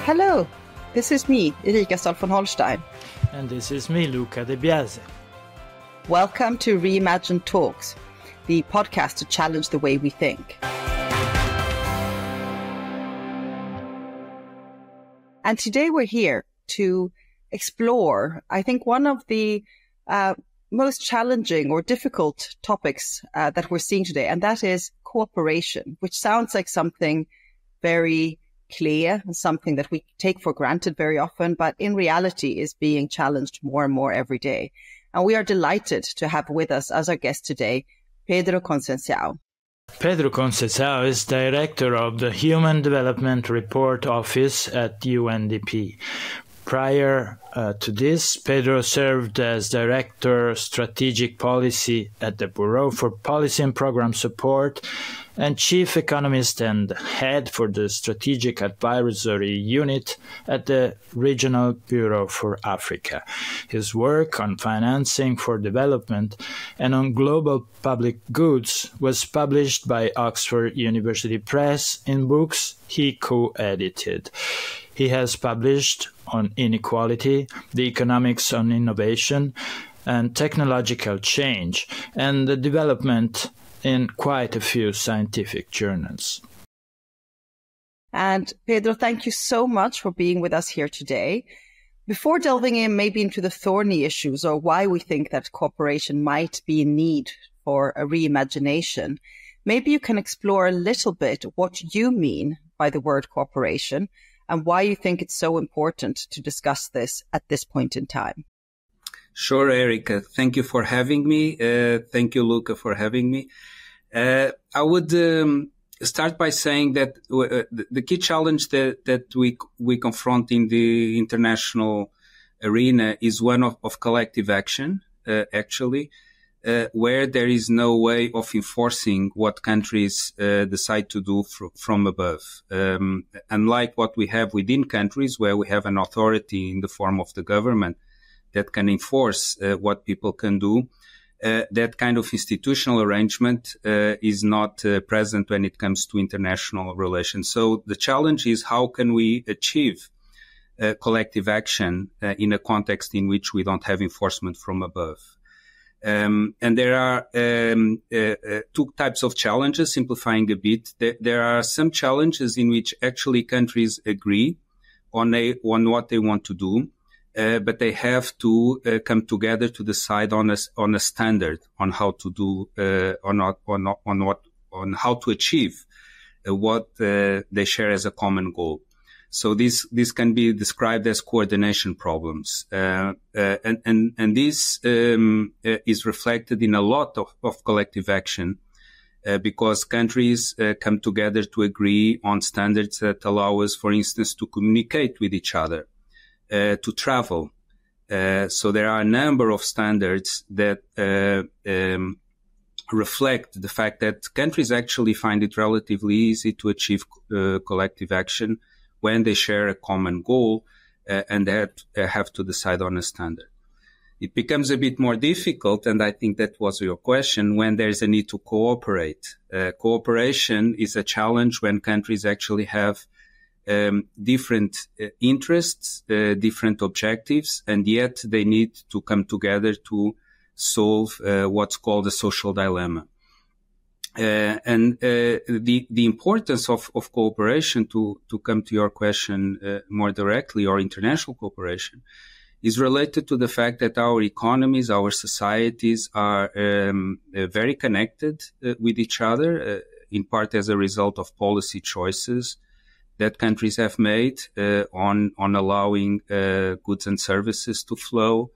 Hello, this is me, Erika Stahl von Holstein. And this is me, Luca De Biase. Welcome to Reimagine Talks, the podcast to challenge the way we think. And today we're here to explore, I think, one of the most challenging or difficult topics that we're seeing today, and that is cooperation, which sounds like something very clear and something that we take for granted very often, but in reality is being challenged more and more every day. And we are delighted to have with us as our guest today, Pedro Conceição. Pedro Conceição is director of the Human Development Report Office at UNDP. Prior to this, Pedro served as Director Strategic Policy at the Bureau for Policy and Program Support and Chief Economist and Head for the Strategic Advisory Unit at the Regional Bureau for Africa. His work on financing for development and on global public goods was published by Oxford University Press in books he co-edited. He has published on inequality, the economics on innovation, and technological change, and the development in quite a few scientific journals. And Pedro, thank you so much for being with us here today. Before delving in maybe into the thorny issues or why we think that cooperation might be in need for a reimagination, maybe you can explore a little bit what you mean by the word cooperation and why you think it's so important to discuss this at this point in time. Sure, Erika. Thank you for having me. Thank you, Luca, for having me. I would start by saying that the key challenge that we confront in the international arena is one of collective action, actually, where there is no way of enforcing what countries decide to do from above. Unlike what we have within countries, where we have an authority in the form of the government that can enforce what people can do, that kind of institutional arrangement is not present when it comes to international relations. So the challenge is how can we achieve collective action in a context in which we don't have enforcement from above. And there are two types of challenges, simplifying a bit. There are some challenges in which actually countries agree on what they want to do. But they have to come together to decide on a standard on how to do on how to achieve what they share as a common goal. So this can be described as coordination problems, and this is reflected in a lot of collective action because countries come together to agree on standards that allow us, for instance, to communicate with each other. To travel. So there are a number of standards that reflect the fact that countries actually find it relatively easy to achieve collective action when they share a common goal and that have to decide on a standard. It becomes a bit more difficult, and I think that was your question, when there's a need to cooperate. Cooperation is a challenge when countries actually have different interests, different objectives, and yet they need to come together to solve what's called a social dilemma. The importance of cooperation, to come to your question more directly, or international cooperation, is related to the fact that our economies, our societies are very connected with each other, in part as a result of policy choices that countries have made on allowing goods and services to flow,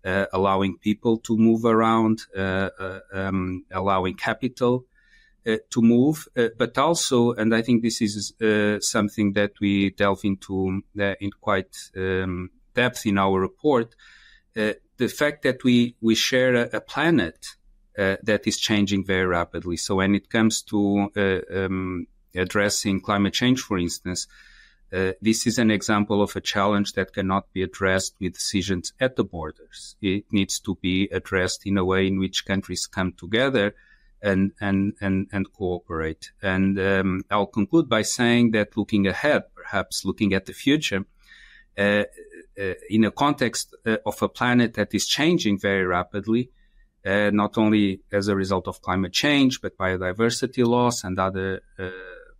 allowing people to move around, allowing capital to move, but also, and I think this is something that we delve into in quite depth in our report, the fact that we share a planet that is changing very rapidly. So when it comes to addressing climate change, for instance, this is an example of a challenge that cannot be addressed with decisions at the borders. It needs to be addressed in a way in which countries come together and cooperate. And I'll conclude by saying that looking ahead, perhaps looking at the future, in a context of a planet that is changing very rapidly, not only as a result of climate change, but biodiversity loss and other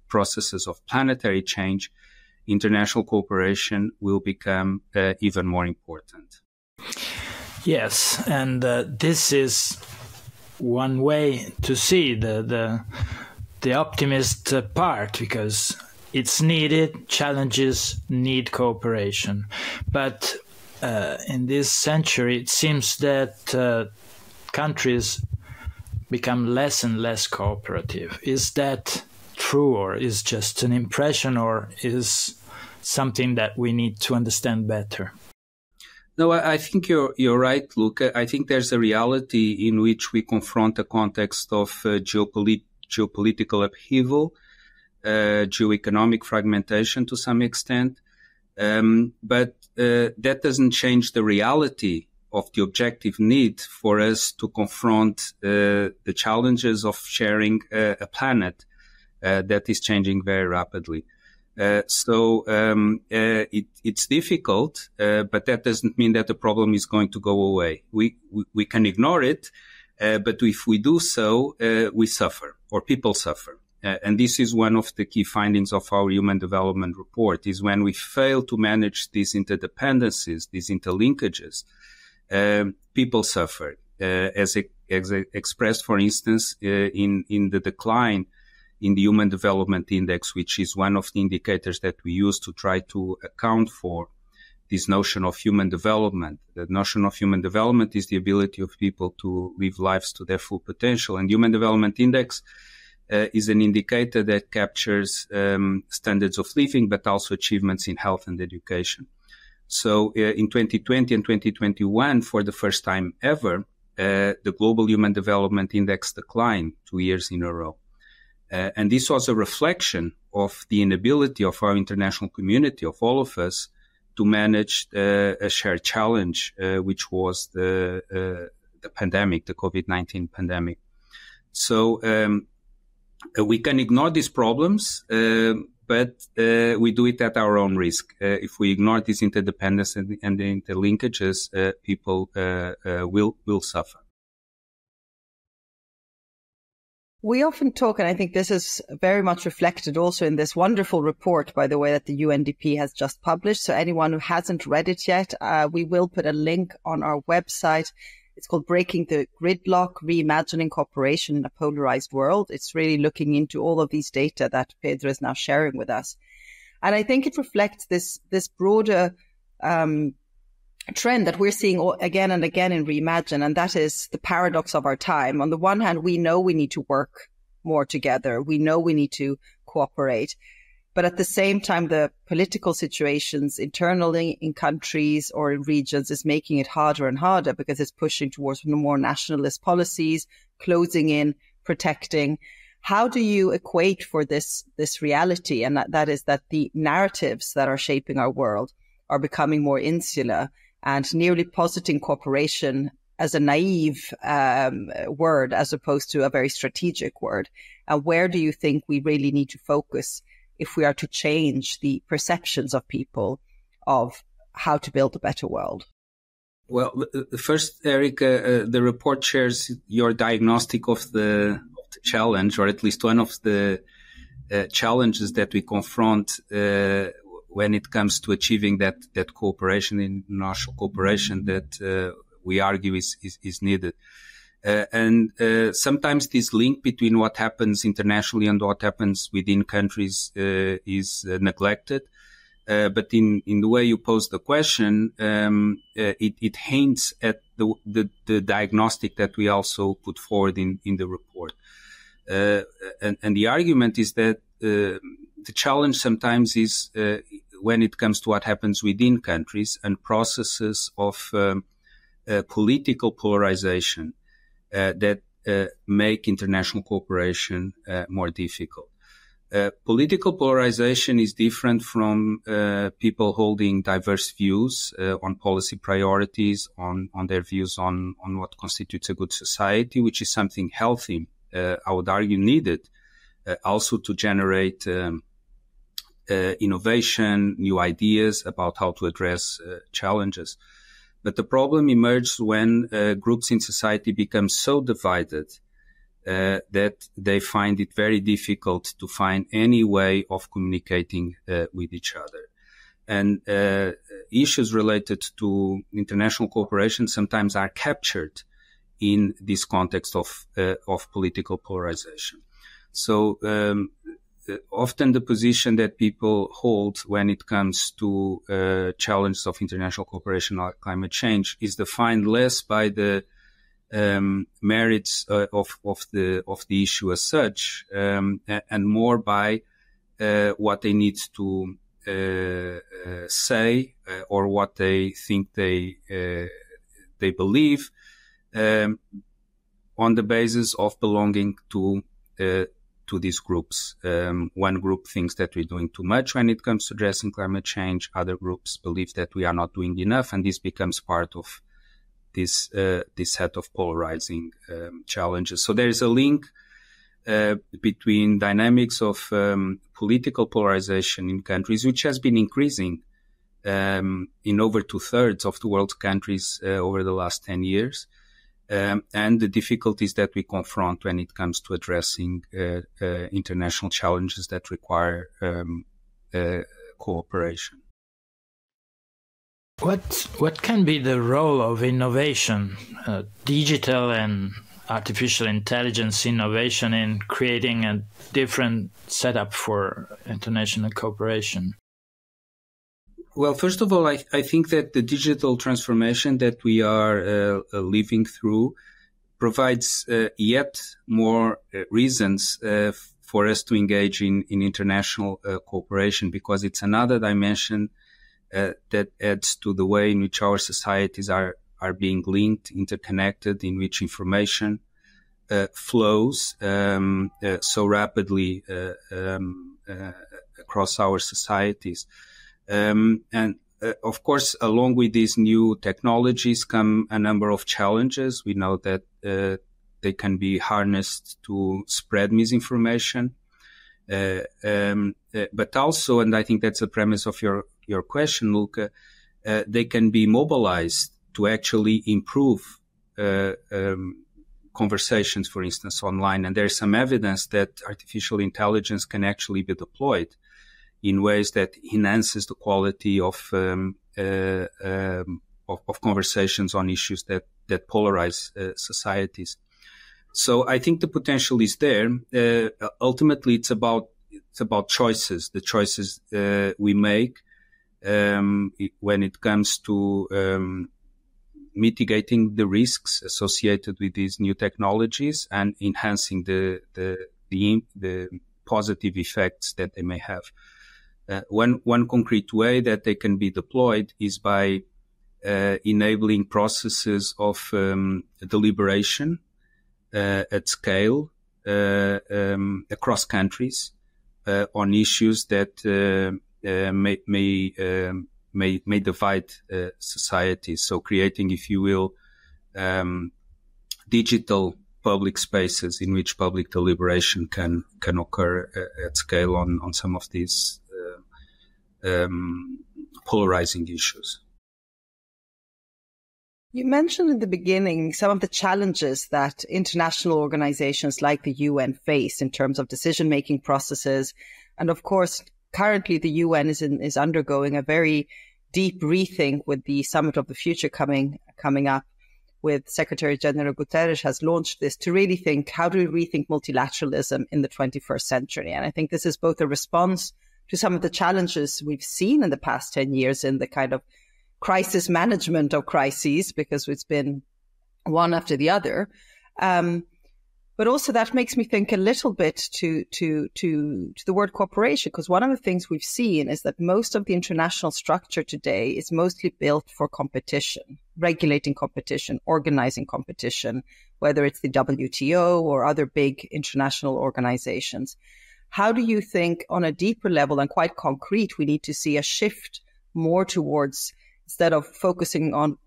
processes of planetary change, international cooperation will become even more important. Yes, and this is one way to see the optimist part, because it's needed. Challenges need cooperation. But in this century, it seems that countries become less and less cooperative. Is that true, or is just an impression, or is something that we need to understand better? No, I think you're right, Luca. I think there's a reality in which we confront a context of geopolitical upheaval, geoeconomic fragmentation to some extent. But that doesn't change the reality of the objective need for us to confront the challenges of sharing a planet that is changing very rapidly. So it's difficult, but that doesn't mean that the problem is going to go away. We can ignore it, but if we do so, we suffer, or people suffer. And this is one of the key findings of our Human Development Report, is when we fail to manage these interdependencies, these interlinkages, people suffer, as expressed, for instance, in the decline in the Human Development Index, which is one of the indicators that we use to try to account for this notion of human development. The notion of human development is the ability of people to live lives to their full potential. And Human Development Index is an indicator that captures standards of living, but also achievements in health and education. So in 2020 and 2021, for the first time ever, the Global Human Development Index declined 2 years in a row. And this was a reflection of the inability of our international community, of all of us, to manage a shared challenge, which was the pandemic, the COVID-19 pandemic. So we can ignore these problems, but we do it at our own risk. If we ignore these interdependence and the interlinkages, people will suffer. We often talk, and I think this is very much reflected also in this wonderful report, by the way, that the UNDP has just published. So anyone who hasn't read it yet, we will put a link on our website. It's called Breaking the Gridlock, Reimagining Cooperation in a Polarized World. It's really looking into all of these data that Pedro is now sharing with us. And I think it reflects this broader trend that we're seeing again and again in Reimagine, and that is the paradox of our time. On the one hand, we know we need to work more together. We know we need to cooperate. But at the same time, the political situations internally in countries or in regions is making it harder and harder, because it's pushing towards more nationalist policies, closing in, protecting. How do you equate for this reality? And that is that the narratives that are shaping our world are becoming more insular, and nearly positing cooperation as a naive word as opposed to a very strategic word. And where do you think we really need to focus if we are to change the perceptions of people of how to build a better world? Well, first, Erica, the report shares your diagnostic of the challenge, or at least one of the challenges that we confront when it comes to achieving that cooperation, international cooperation that we argue is needed. And sometimes this link between what happens internationally and what happens within countries is neglected. But in the way you pose the question, it hints at the diagnostic that we also put forward in the report. And the argument is that the challenge sometimes is when it comes to what happens within countries and processes of political polarization that make international cooperation more difficult. Political polarization is different from people holding diverse views on policy priorities, on their views on what constitutes a good society, which is something healthy, I would argue needed, also to generate innovation, new ideas about how to address challenges. But the problem emerges when groups in society become so divided that they find it very difficult to find any way of communicating with each other. And issues related to international cooperation sometimes are captured in this context of political polarization. So often the position that people hold when it comes to challenges of international cooperation like climate change is defined less by the merits of the issue as such, and more by what they need to say or what they think they believe on the basis of belonging to these groups. One group thinks that we're doing too much when it comes to addressing climate change. Other groups believe that we are not doing enough, and this becomes part of this set of polarizing challenges. So there is a link between dynamics of political polarization in countries, which has been increasing in over 2/3 of the world's countries over the last 10 years, and the difficulties that we confront when it comes to addressing international challenges that require cooperation. What can be the role of innovation, digital and artificial intelligence innovation, in creating a different setup for international cooperation? Well, first of all, I think that the digital transformation that we are living through provides yet more reasons for us to engage in international cooperation, because it's another dimension that adds to the way in which our societies are being linked, interconnected, in which information flows so rapidly across our societies. And of course, along with these new technologies come a number of challenges. We know that they can be harnessed to spread misinformation, but also, and I think that's the premise of your question, Luca, they can be mobilized to actually improve conversations, for instance, online. And there's some evidence that artificial intelligence can actually be deployed in ways that enhances the quality of conversations on issues that polarize societies. So I think the potential is there. Ultimately, it's about choices, the choices we make when it comes to mitigating the risks associated with these new technologies and enhancing the positive effects that they may have. One concrete way that they can be deployed is by enabling processes of deliberation at scale across countries on issues that may divide societies. So creating, if you will, digital public spaces in which public deliberation can occur at scale on some of these polarizing issues. You mentioned in the beginning some of the challenges that international organizations like the UN face in terms of decision-making processes. And of course, currently the UN is undergoing a very deep rethink with the Summit of the Future coming up, with Secretary General Guterres has launched this to really think, how do we rethink multilateralism in the 21st century? And I think this is both a response to some of the challenges we've seen in the past 10 years in the kind of crisis management of crises, because it's been one after the other. But also that makes me think a little bit to the word cooperation, because one of the things we've seen is that most of the international structure today is mostly built for competition, regulating competition, organizing competition, whether it's the WTO or other big international organizations. How do you think on a deeper level and quite concrete, we need to see a shift more towards, instead of focusing on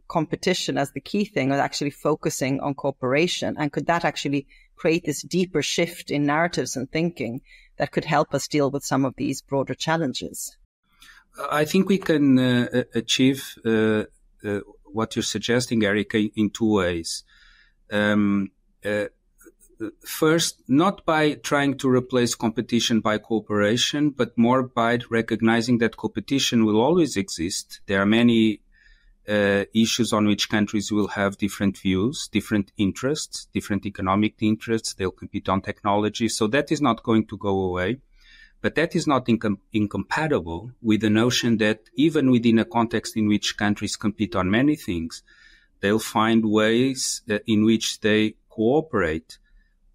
competition as the key thing, or actually focusing on cooperation? And could that actually create this deeper shift in narratives and thinking that could help us deal with some of these broader challenges? I think we can achieve what you're suggesting, Erika, in two ways. First, not by trying to replace competition by cooperation, but more by recognizing that competition will always exist. There are many issues on which countries will have different views, different interests, different economic interests. They'll compete on technology. So that is not going to go away. But that is not incompatible with the notion that even within a context in which countries compete on many things, they'll find ways in which they cooperate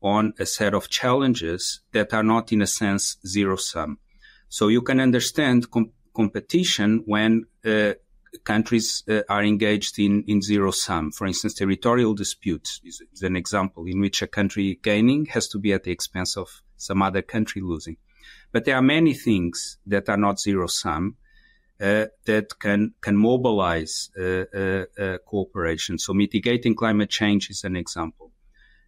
on a set of challenges that are not, in a sense, zero-sum. So you can understand competition when countries are engaged in zero-sum. For instance, territorial disputes is an example in which a country gaining has to be at the expense of some other country losing. But there are many things that are not zero-sum that can mobilize cooperation. So mitigating climate change is an example.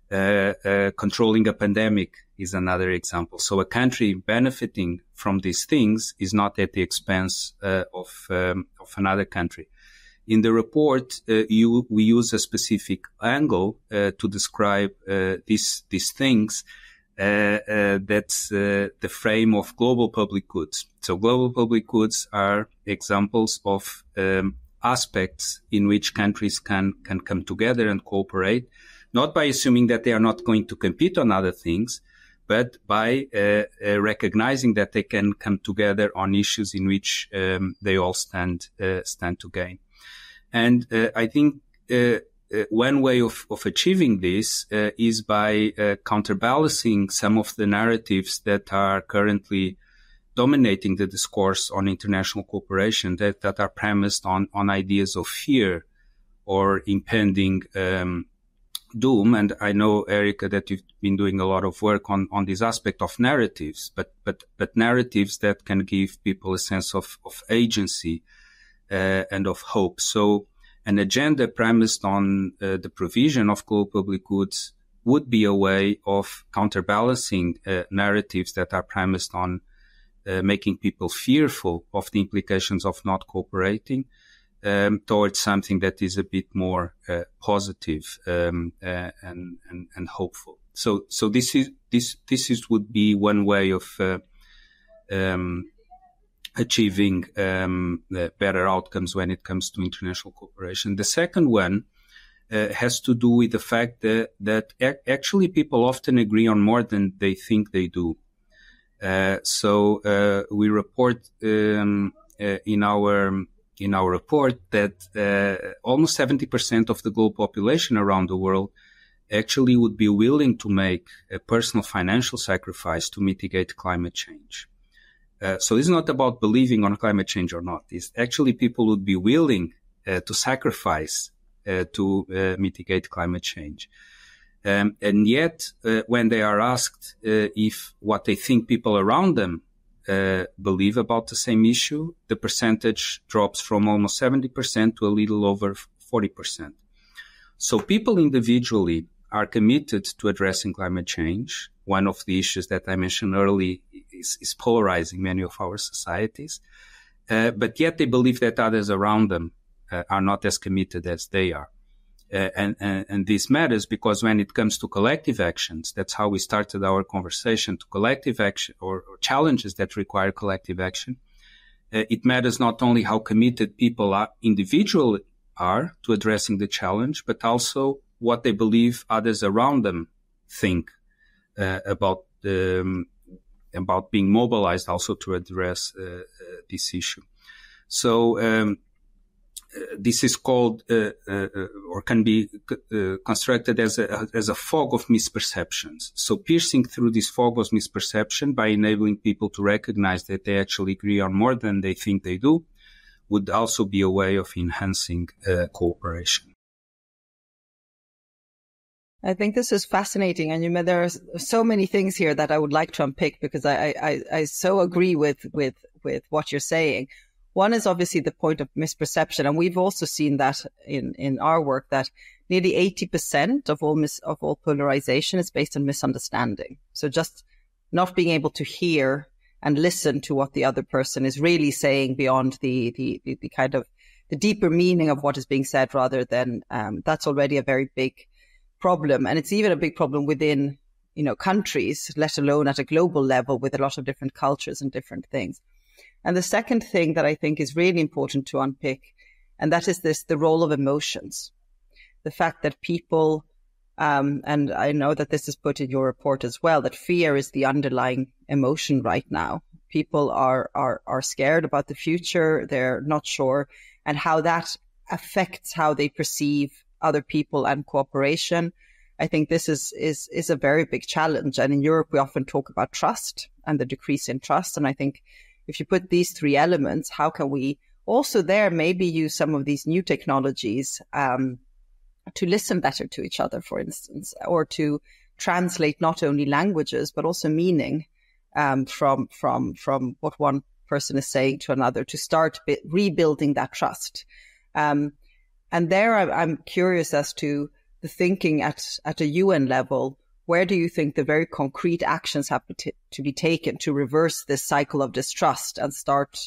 Controlling a pandemic is another example. So a country benefiting from these things is not at the expense of another country. In the report, we use a specific angle to describe these things. That's the frame of global public goods. So global public goods are examples of aspects in which countries can come together and cooperate, not by assuming that they are not going to compete on other things, but by recognizing that they can come together on issues in which they all stand to gain. And I think one way of achieving this is by counterbalancing some of the narratives that are currently dominating the discourse on international cooperation that are premised on ideas of fear or impending doom. And I know, Erika, that you've been doing a lot of work on this aspect of narratives, but narratives that can give people a sense of agency and of hope. So an agenda premised on the provision of global public goods would be a way of counterbalancing narratives that are premised on making people fearful of the implications of not cooperating, towards something that is a bit more positive and hopeful. So this would be one way of achieving better outcomes when it comes to international cooperation. The second one has to do with the fact that actually people often agree on more than they think they do. So we report in our report that almost 70% of the global population around the world actually would be willing to make a personal financial sacrifice to mitigate climate change. So it's not about believing on climate change or not. It's actually people would be willing to sacrifice to mitigate climate change. And yet, when they are asked if what they think people around them believe about the same issue, the percentage drops from almost 70% to a little over 40%. So people individually are committed to addressing climate change. One of the issues that I mentioned earlier is polarizing many of our societies. But yet they believe that others around them are not as committed as they are. And this matters because when it comes to collective actions, that's how we started our conversation, to collective action or challenges that require collective action. It matters not only how committed people individually are to addressing the challenge, but also what they believe others around them think about being mobilized also to address this issue. So this is called or can be constructed as a fog of misperceptions. So piercing through this fog of misperception by enabling people to recognize that they actually agree on more than they think they do would also be a way of enhancing cooperation. I think this is fascinating. And there are so many things here that I would like to unpick because I so agree with what you're saying. One is obviously the point of misperception. And we've also seen that in our work that nearly 80% of all polarization is based on misunderstanding. So just not being able to hear and listen to what the other person is really saying beyond the kind of the deeper meaning of what is being said, rather than that's already a very big problem. And it's even a big problem within, countries, let alone at a global level with a lot of different cultures and different things. And the second thing that I think is really important to unpick, and that is the role of emotions. The fact that people, and I know that this is put in your report as well, that fear is the underlying emotion right now. People are scared about the future. They're not sure, and how that affects how they perceive other people and cooperation. I think this is a very big challenge. And in Europe, we often talk about trust and the decrease in trust. And I think if you put these three elements, how can we also there maybe use some of these new technologies to listen better to each other, for instance, or to translate not only languages, but also meaning from what one person is saying to another, to start rebuilding that trust. And there I'm curious as to the thinking at a UN level. Where do you think the very concrete actions have to be taken to reverse this cycle of distrust and start,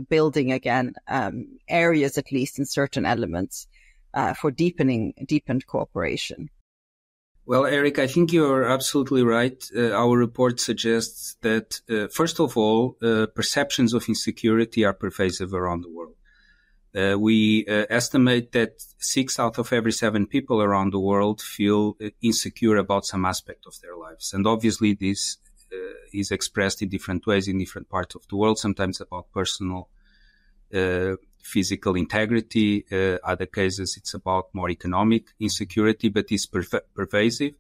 building again areas, at least in certain elements, for deepened cooperation? Well, Eric, I think you're absolutely right. Our report suggests that, first of all, perceptions of insecurity are pervasive around the world. We estimate that 6 out of every 7 people around the world feel insecure about some aspect of their lives. And obviously this is expressed in different ways in different parts of the world, sometimes about personal physical integrity. Other cases, it's about more economic insecurity, but it's pervasive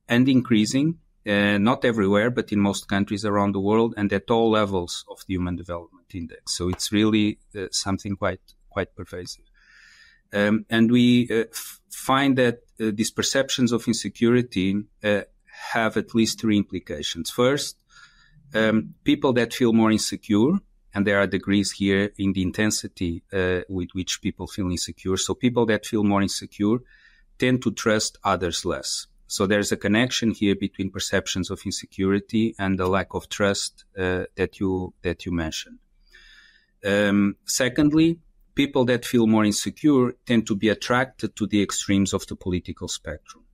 and increasing, not everywhere, but in most countries around the world and at all levels of the Human Development Index. So it's really something quite pervasive. And we find that these perceptions of insecurity have at least 3 implications. First, people that feel more insecure, and there are degrees here in the intensity with which people feel insecure. So people that feel more insecure tend to trust others less. So there's a connection here between perceptions of insecurity and the lack of trust that you mentioned. Secondly, people that feel more insecure tend to be attracted to the extremes of the political spectrum,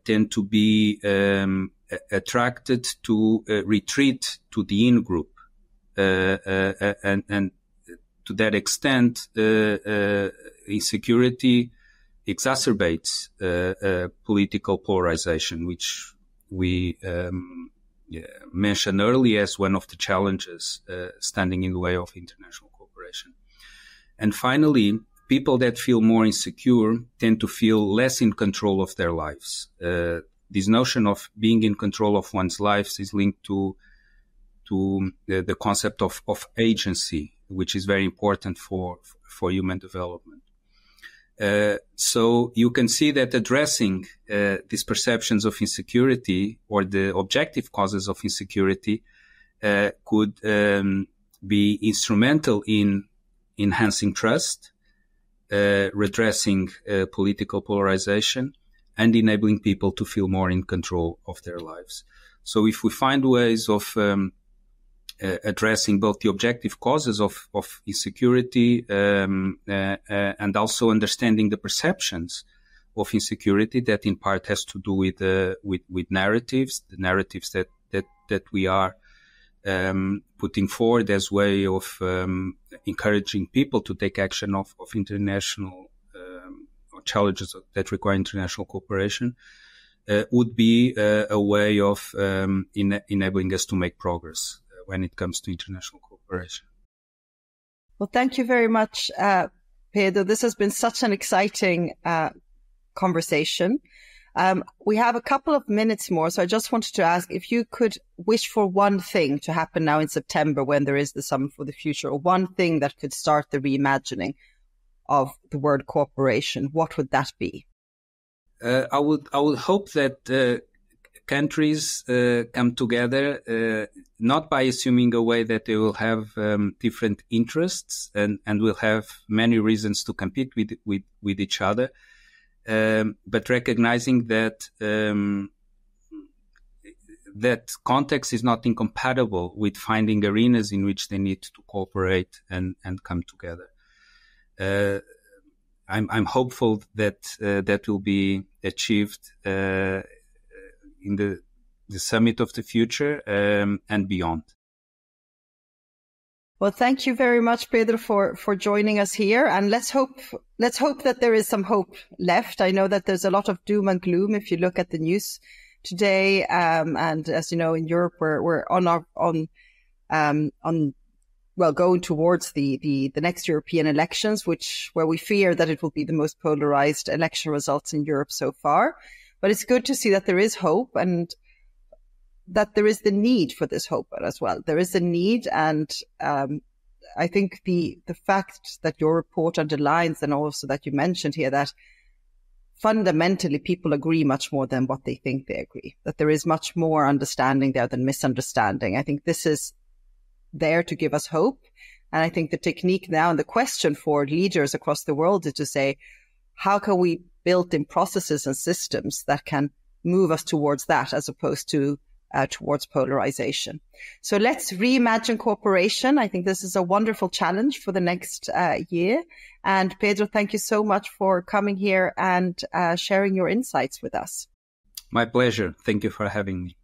tend to be attracted to retreat to the in-group. And to that extent, insecurity exacerbates political polarization, which we mentioned earlier as one of the challenges standing in the way of international cooperation. And finally, people that feel more insecure tend to feel less in control of their lives. This notion of being in control of one's lives is linked to the concept of agency, which is very important for human development. So you can see that addressing these perceptions of insecurity or the objective causes of insecurity could be instrumental in enhancing trust, redressing political polarization, and enabling people to feel more in control of their lives. So if we find ways of addressing both the objective causes of insecurity and also understanding the perceptions of insecurity, that in part has to do with narratives, the narratives that we are putting forward as way of encouraging people to take action of international challenges that require international cooperation, would be a way of enabling us to make progress when it comes to international cooperation. Well, thank you very much, Pedro. This has been such an exciting conversation. We have a couple of minutes more, so I just wanted to ask if you could wish for one thing to happen now in September when there is the Summit for the Future, or one thing that could start the reimagining of the word cooperation. What would that be? I would hope that countries come together, not by assuming a way that they will have different interests and will have many reasons to compete with each other, but recognizing that that context is not incompatible with finding arenas in which they need to cooperate and come together. I'm hopeful that that will be achieved in the summit of the future and beyond. Well, thank you very much, Pedro, for joining us here. And let's hope that there is some hope left. I know that there's a lot of doom and gloom if you look at the news today. And as you know, in Europe, we're going towards the next European elections, where we fear that it will be the most polarized election results in Europe so far. But it's good to see that there is hope and that there is the need for this hope as well. There is a need, and I think the fact that your report underlines, and also that you mentioned here, that fundamentally people agree much more than what they think they agree, that there is much more understanding there than misunderstanding. I think this is there to give us hope. And I think the technique now and the question for leaders across the world is to say, how can we build in processes and systems that can move us towards that as opposed to towards polarization. So let's reimagine cooperation. I think this is a wonderful challenge for the next year. And Pedro, thank you so much for coming here and sharing your insights with us. My pleasure. Thank you for having me.